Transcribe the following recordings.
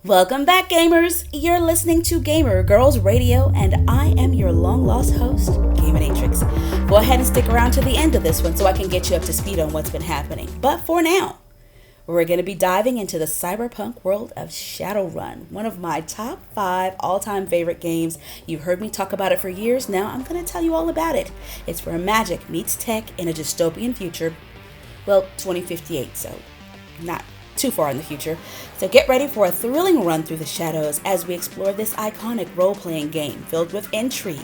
Welcome back, gamers! You're listening to Gamer Girls Radio, and I am your long-lost host, Gaminatrix. Go ahead and stick around to the end of this one so I can get you up to speed on what's been happening. But for now, we're going to be diving into the cyberpunk world of Shadowrun, one of my top 5 all-time favorite games. You've heard me talk about it for years. Now I'm going to tell you all about it. It's where magic meets tech in a dystopian future. Well, 2058, so not too far in the future. So get ready for a thrilling run through the shadows as we explore this iconic role-playing game filled with intrigue,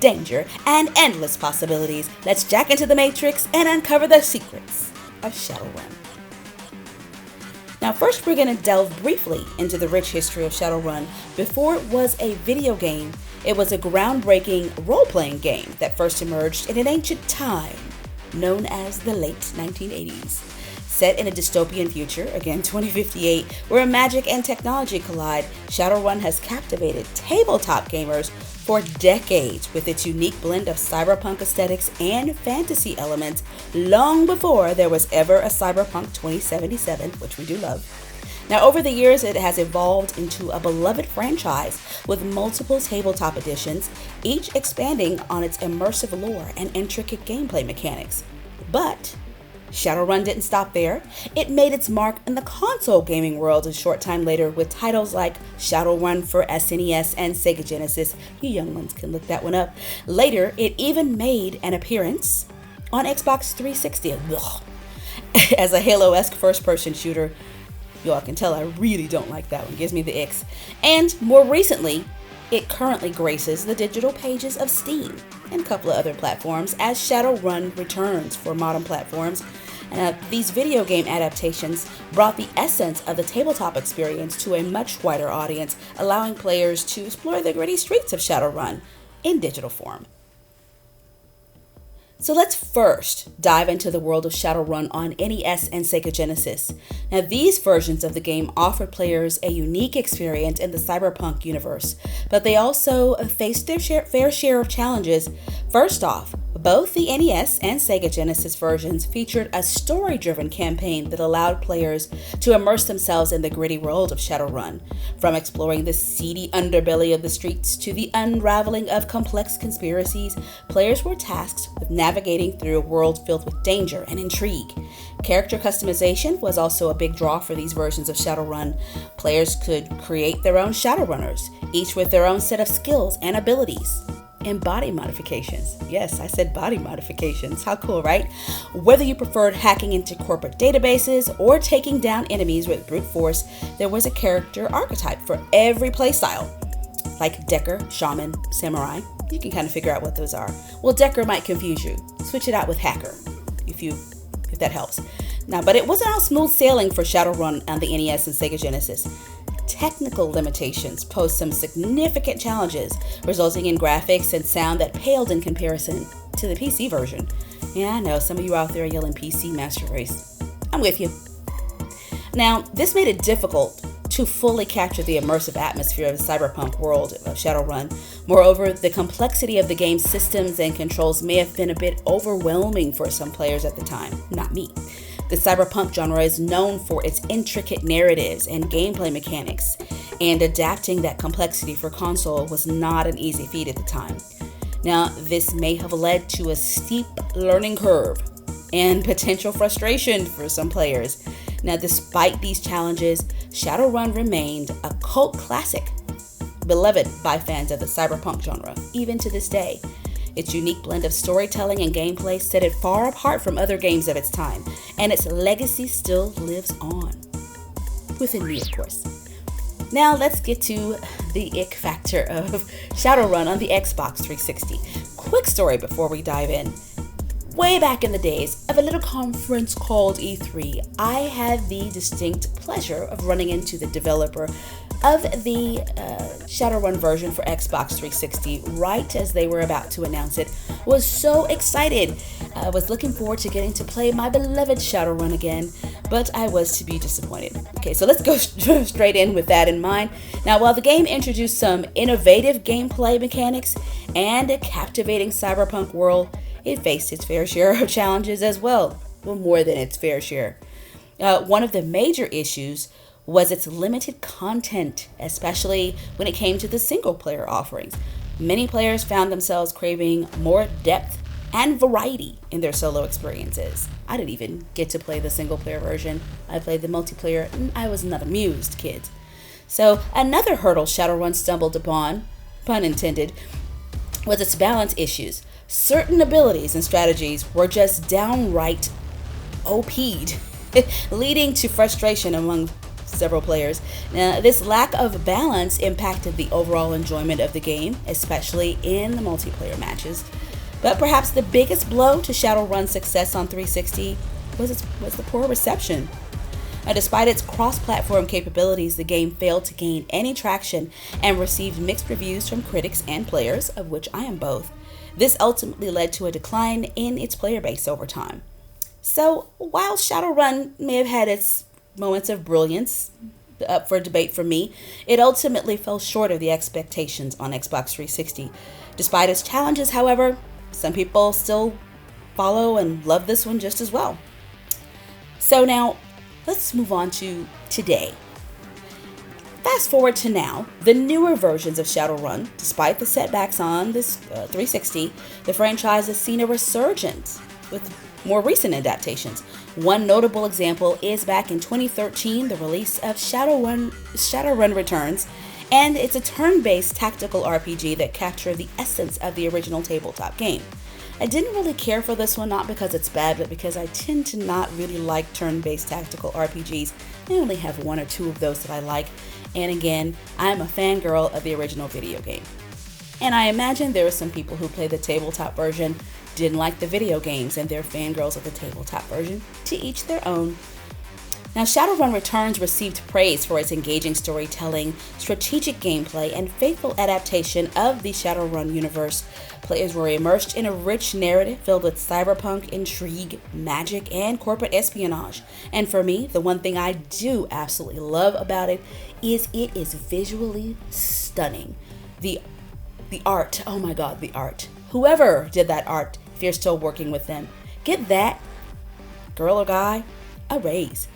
danger, and endless possibilities. Let's jack into the Matrix and uncover the secrets of Shadowrun. Now first we're going to delve briefly into the rich history of Shadowrun. Before it was a video game, it was a groundbreaking role-playing game that first emerged in an ancient time known as the late 1980s. Set in a dystopian future, again 2058, where magic and technology collide, Shadowrun has captivated tabletop gamers for decades with its unique blend of cyberpunk aesthetics and fantasy elements, long before there was ever a Cyberpunk 2077, which we do love. Now, over the years, it has evolved into a beloved franchise with multiple tabletop editions, each expanding on its immersive lore and intricate gameplay mechanics. But Shadowrun didn't stop there. It made its mark in the console gaming world a short time later with titles like Shadowrun for SNES and Sega Genesis. You young ones can look that one up. Later, it even made an appearance on Xbox 360 as a Halo-esque first-person shooter. Y'all can tell I really don't like that one. Gives me the icks. And more recently, it currently graces the digital pages of Steam and a couple of other platforms as Shadowrun Returns for modern platforms. These video game adaptations brought the essence of the tabletop experience to a much wider audience, allowing players to explore the gritty streets of Shadowrun in digital form. So let's first dive into the world of Shadowrun on NES and Sega Genesis. Now, these versions of the game offered players a unique experience in the cyberpunk universe, but they also faced their fair share of challenges. First off, both the NES and Sega Genesis versions featured a story-driven campaign that allowed players to immerse themselves in the gritty world of Shadowrun. From exploring the seedy underbelly of the streets to the unraveling of complex conspiracies, players were tasked with navigating through a world filled with danger and intrigue. Character customization was also a big draw for these versions of Shadowrun. Players could create their own Shadowrunners, each with their own set of skills and abilities. And body modifications. Yes, I said body modifications. How cool, right? Whether you preferred hacking into corporate databases or taking down enemies with brute force, there was a character archetype for every playstyle. Like Decker, Shaman, Samurai. You can kind of figure out what those are. Well, Decker might confuse you. Switch it out with Hacker, if that helps. Now, but it wasn't all smooth sailing for Shadowrun on the NES and Sega Genesis. Technical limitations posed some significant challenges, resulting in graphics and sound that paled in comparison to the PC version. Yeah, I know, some of you out there are yelling PC Master Race. I'm with you. Now, this made it difficult to fully capture the immersive atmosphere of the cyberpunk world of Shadowrun. Moreover, the complexity of the game's systems and controls may have been a bit overwhelming for some players at the time. Not me. The cyberpunk genre is known for its intricate narratives and gameplay mechanics, and adapting that complexity for console was not an easy feat at the time. Now, this may have led to a steep learning curve and potential frustration for some players. Now, despite these challenges, Shadowrun remained a cult classic, beloved by fans of the cyberpunk genre, even to this day. Its unique blend of storytelling and gameplay set it far apart from other games of its time, and its legacy still lives on. Within me, of course. Now let's get to the ick factor of Shadowrun on the Xbox 360. Quick story before we dive in. Way back in the days of a little conference called E3, I had the distinct pleasure of running into the developer of the Shadowrun version for Xbox 360 right as they were about to announce it. Was so excited. I was looking forward to getting to play my beloved Shadowrun again, but I was to be disappointed. Okay, so let's go straight in with that in mind. Now, while the game introduced some innovative gameplay mechanics and a captivating cyberpunk world, it faced its fair share of challenges as well. Well, more than its fair share. One of the major issues was its limited content, especially when it came to the single-player offerings. Many players found themselves craving more depth and variety in their solo experiences. I didn't even get to play the single-player version. I played the multiplayer, and I was not amused, kids. So another hurdle Shadowrun stumbled upon, pun intended, was its balance issues. Certain abilities and strategies were just downright OP'd, leading to frustration among several players. Now, this lack of balance impacted the overall enjoyment of the game, especially in the multiplayer matches. But perhaps the biggest blow to Shadowrun's success on 360 was the poor reception. Now, despite its cross-platform capabilities, the game failed to gain any traction and received mixed reviews from critics and players, of which I am both. This ultimately led to a decline in its player base over time. So, while Shadowrun may have had its moments of brilliance up for debate for me, it ultimately fell short of the expectations on Xbox 360. Despite its challenges, however, some people still follow and love this one just as well. So now, let's move on to today. Fast forward to now, the newer versions of Shadowrun, despite the setbacks on this 360, the franchise has seen a resurgence with more recent adaptations. One notable example is back in 2013, the release of Shadowrun Returns, and it's a turn-based tactical RPG that captured the essence of the original tabletop game. I didn't really care for this one, not because it's bad, but because I tend to not really like turn-based tactical RPGs. I only have one or two of those that I like, and again, I'm a fangirl of the original video game. And I imagine there are some people who play the tabletop version, didn't like the video games, and they're fangirls of the tabletop version. To each their own. Now, Shadowrun Returns received praise for its engaging storytelling, strategic gameplay, and faithful adaptation of the Shadowrun universe. Players were immersed in a rich narrative filled with cyberpunk, intrigue, magic, and corporate espionage. And for me, the one thing I do absolutely love about it is visually stunning. The art, oh my god, the art. Whoever did that art, if you're still working with them, get that, girl or guy, a raise.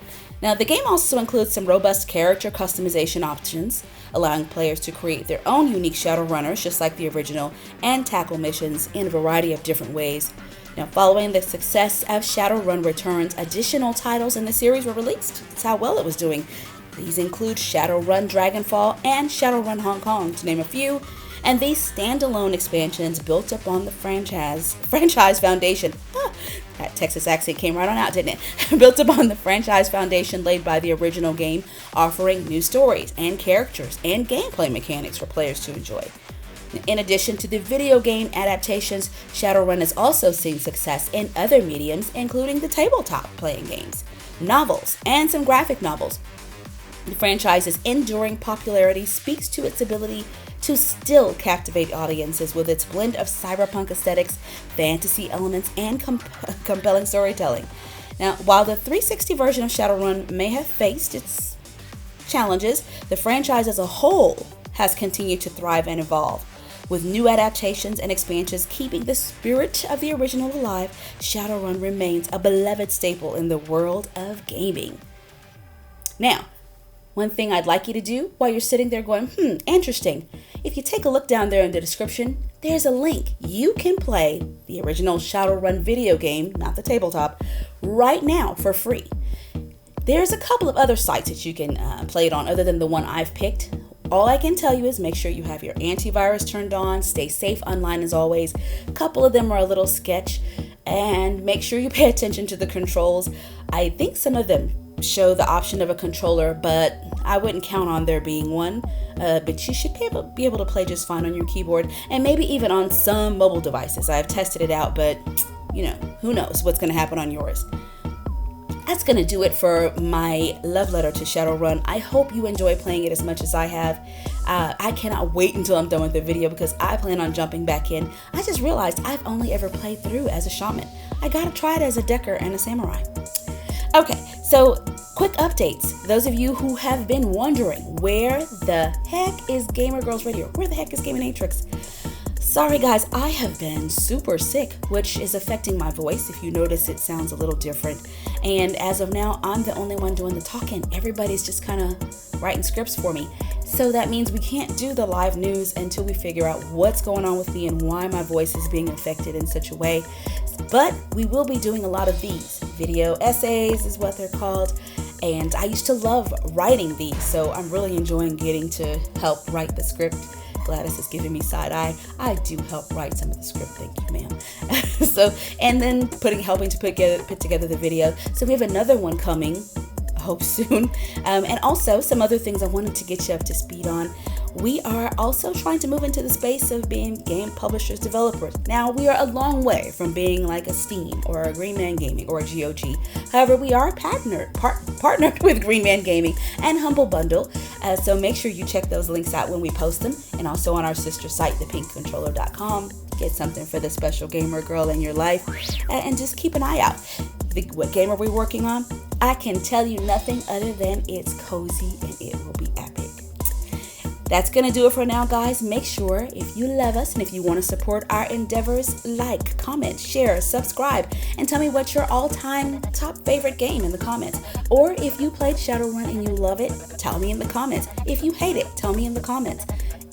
Now, the game also includes some robust character customization options, allowing players to create their own unique Shadowrunners, just like the original, and tackle missions in a variety of different ways. Now, following the success of Shadowrun Returns, additional titles in the series were released. That's how well it was doing. These include Shadowrun Dragonfall and Shadowrun Hong Kong, to name a few, and these standalone expansions built upon the franchise foundation. That Texas accent came right on out, didn't it? Built upon the franchise foundation laid by the original game, offering new stories and characters and gameplay mechanics for players to enjoy. In addition to the video game adaptations, Shadowrun has also seen success in other mediums, including the tabletop playing games, novels, and some graphic novels. The franchise's enduring popularity speaks to its ability to still captivate audiences with its blend of cyberpunk aesthetics, fantasy elements, and compelling storytelling. Now, while the 360 version of Shadowrun may have faced its challenges, the franchise as a whole has continued to thrive and evolve. With new adaptations and expansions keeping the spirit of the original alive, Shadowrun remains a beloved staple in the world of gaming. Now, one thing I'd like you to do while you're sitting there going, interesting. If you take a look down there in the description, there's a link. You can play the original Shadowrun video game, not the tabletop, right now for free. There's a couple of other sites that you can play it on other than the one I've picked. All I can tell you is make sure you have your antivirus turned on, stay safe online as always. A couple of them are a little sketch, and make sure you pay attention to the controls. I think some of them show the option of a controller, but I wouldn't count on there being one. But you should be able to play just fine on your keyboard, and maybe even on some mobile devices. I've tested it out, but who knows what's going to happen on yours. That's going to do it for my love letter to Shadowrun. I hope you enjoy playing it as much as I have. I cannot wait until I'm done with the video because I plan on jumping back in. I just realized I've only ever played through as a shaman. I gotta try it as a decker and a samurai. Okay, so quick updates. Those of you who have been wondering, where the heck is Gamer Girls Radio? Where the heck is Gaming Matrix? Sorry guys, I have been super sick, which is affecting my voice. If you notice, it sounds a little different. And as of now, I'm the only one doing the talking. Everybody's just kind of writing scripts for me. So that means we can't do the live news until we figure out what's going on with me and why my voice is being affected in such a way. But we will be doing a lot of these. Video essays is what they're called. And I used to love writing these, so I'm really enjoying getting to help write the script. Gladys is giving me side eye. I do help write some of the script, thank you, ma'am. And then helping to put together the video. So we have another one coming, I hope soon. And also some other things I wanted to get you up to speed on. We are also trying to move into the space of being game publishers, developers. Now, we are a long way from being like a Steam or a Green Man Gaming or a GOG. However, we are partnered with Green Man Gaming and Humble Bundle. So make sure you check those links out when we post them. And also on our sister site, thepinkcontroller.com. Get something for the special gamer girl in your life. And just keep an eye out. What game are we working on? I can tell you nothing other than it's cozy and it will be epic. That's going to do it for now, guys. Make sure if you love us and if you want to support our endeavors, like, comment, share, subscribe, and tell me what's your all-time top favorite game in the comments. Or if you played Shadowrun and you love it, tell me in the comments. If you hate it, tell me in the comments.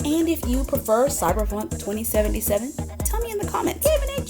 And if you prefer Cyberpunk 2077, tell me in the comments. Give an